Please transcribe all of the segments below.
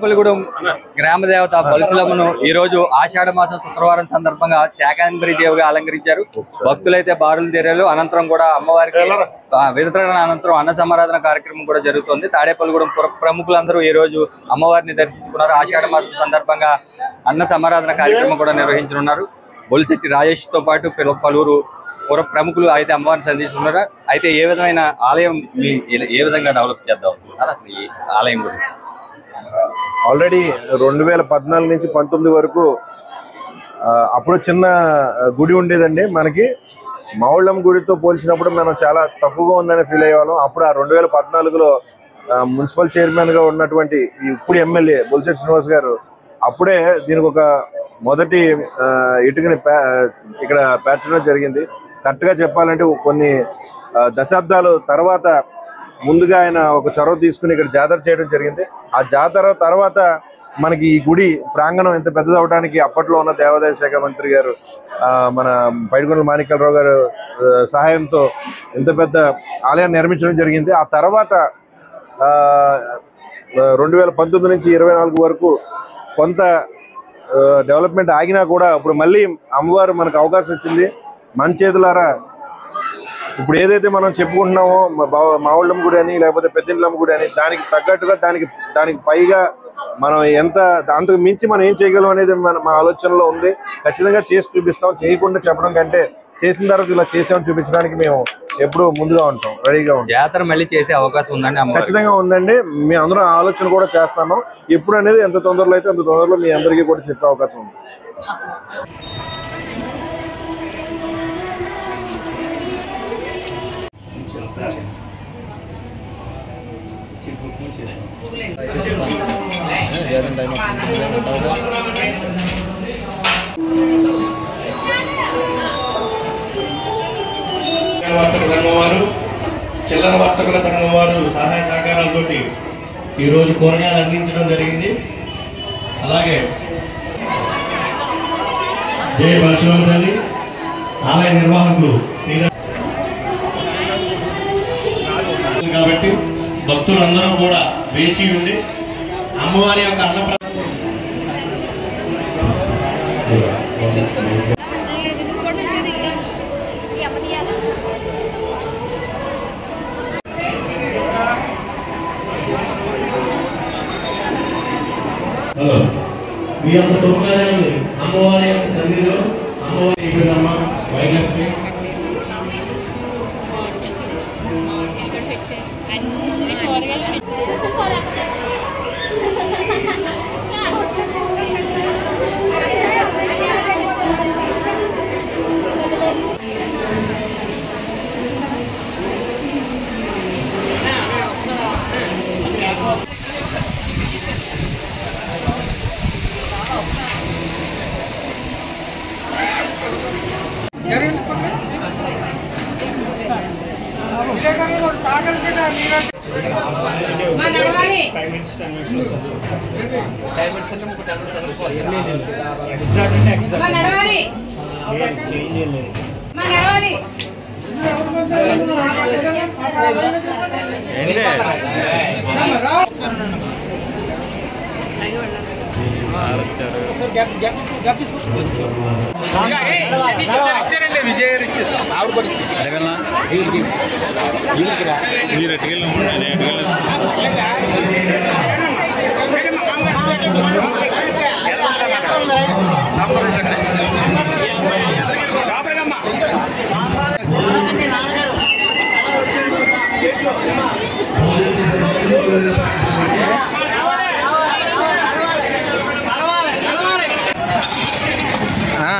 తాడేపల్లిగూడెం గ్రామ దేవత బొలిసలమ్మను ఈ రోజు ఆషాఢ మాసం శుక్రవారం సందర్భంగా శాకంబరి దేవిగా అలంకరించారు. భక్తులైతే బారులు తీరారు. అనంతరం కూడా అమ్మవారికి వితరణ అనంతరం అన్న సమారాధన కార్యక్రమం కూడా జరుగుతుంది. తాడేపల్లిగూడెం ప్రముఖులందరూ ఈ రోజు అమ్మవారిని దర్శించుకున్నారు. ఆషాఢ మాసం సందర్భంగా అన్న సమారాధన కార్యక్రమం కూడా నిర్వహించనున్నారు. బొలిశెట్టి రాజేష్ తో పాటు పలువురు ప్రముఖులు అయితే అమ్మవారిని సందర్శిస్తున్నారు. అయితే ఏ విధమైన ఆలయం ఏ విధంగా డెవలప్ చేద్దాం అసలు ఈ ఆలయం గురించి? ఆల్రెడీ 2014 నుంచి 19 వరకు అప్పుడు చిన్న గుడి ఉండేదండి. మనకి మావుళ్ళం గుడితో పోల్చినప్పుడు మనం చాలా తక్కువగా ఉందని ఫీల్ అయ్యేవాళ్ళం. అప్పుడు ఆ 2014లో మున్సిపల్ చైర్మన్ గా ఉన్నటువంటి ఇప్పుడు ఎమ్మెల్యే బొలిశెట్టి శ్రీనివాస్ గారు అప్పుడే దీనికి ఒక మొదటి ఇటుకని ఇక్కడ పేర్చడం జరిగింది. కరెక్ట్గా చెప్పాలంటే కొన్ని దశాబ్దాల తర్వాత ముందుగా ఆయన ఒక చొరవ తీసుకుని ఇక్కడ జాతర చేయడం జరిగింది. ఆ జాతర తర్వాత మనకి ఈ గుడి ప్రాంగణం ఇంత పెద్దదవడానికి అప్పట్లో ఉన్న దేవాదాయ శాఖ మంత్రి గారు మన పైడికొండల మాణిక్యాలరావు గారు సహాయంతో ఇంత పెద్ద ఆలయాన్ని నిర్మించడం జరిగింది. ఆ తర్వాత 2019 నుంచి 24 వరకు కొంత డెవలప్మెంట్ ఆగినా కూడా ఇప్పుడు మళ్ళీ అమ్మవారు మనకు అవకాశం వచ్చింది. మన చేతులారా ఇప్పుడు ఏదైతే మనం చెప్పుకుంటున్నామో మావుళ్ళం గుడి అని లేకపోతే పెద్దింట్లమ్మ గుడి అని దానికి తగ్గట్టుగా దానికి పైగా మనం ఎంత దాంతో మించి మనం ఏం చేయగలం అనేది మా ఆలోచనలో ఉంది. ఖచ్చితంగా చేసి చూపిస్తాం. చేయకుండా చెప్పడం కంటే చేసిన తర్వాత ఇలా చేసామని చూపించడానికి మేము ఎప్పుడు ముందుగా ఉంటాం, రెడీగా ఉంటాం. జాతర మళ్ళీ చేసే అవకాశం ఉందండి? ఖచ్చితంగా ఉందండి. మీ అందరం ఆలోచన కూడా చేస్తాము. ఎప్పుడు అనేది ఎంత తొందరలో అయితే అంత తొందరలో మీ అందరికీ కూడా చెప్పే అవకాశం ఉంది. వర్తక సంఘం వారు, చిల్లర వర్తకుల సంఘం వారు సహాయ సహకారాలతో ఈరోజు కూరగాయలు అందించడం జరిగింది. అలాగే జయ పరశురామ తల్లి ఆలయ నిర్వాహకులు కాబట్టి భక్తులందరూ కూడా వేచి ఉండి అమ్మవారి యొక్క అన్నప్రసాదం మీ యొక్క శుభకార్యాలు అమ్మవారి యొక్క సన్నిధిలో అమ్మవారి వైరస్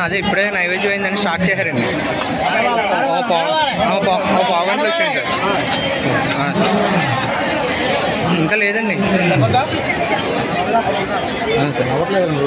అదే ఇప్పుడే నైవేద్యం అయిందని స్టార్ట్ చేశారండి. పావుగంటలు వచ్చాయండి సార్. ఇంకా లేదండి సార్. అవ్వట్లేదండి.